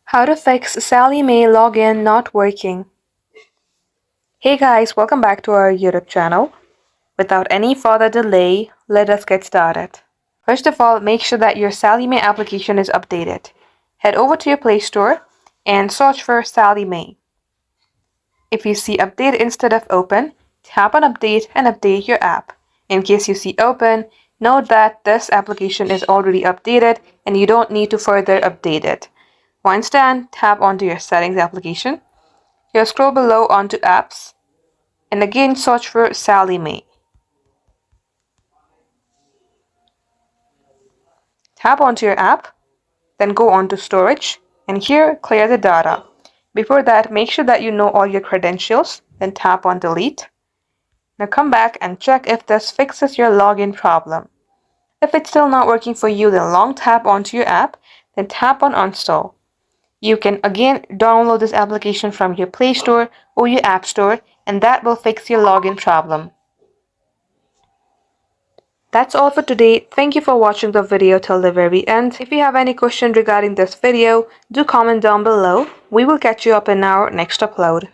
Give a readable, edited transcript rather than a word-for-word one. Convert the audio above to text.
How to fix Sallie Mae login not working. Hey guys, welcome back to our YouTube channel. Without any further delay, let us get started. First of all, make sure that your Sallie Mae application is updated. Head over to your Play Store and search for Sallie Mae. If you see Update instead of Open, tap on Update and update your app. In case you see Open, note that this application is already updated and you don't need to further update it. Once done, tap onto your Settings application. Here scroll below onto Apps and again search for Sallie Mae. Tap onto your app, then go on to Storage and here clear the data. Before that, make sure that you know all your credentials, then tap on Delete. Now come back and check if this fixes your login problem. If it's still not working for you, then long tap onto your app, then tap on Uninstall. You can again download this application from your Play Store or your App Store, and that will fix your login problem. That's all for today. Thank you for watching the video till the very end. If you have any question regarding this video, do comment down below. We will catch you up in our next upload.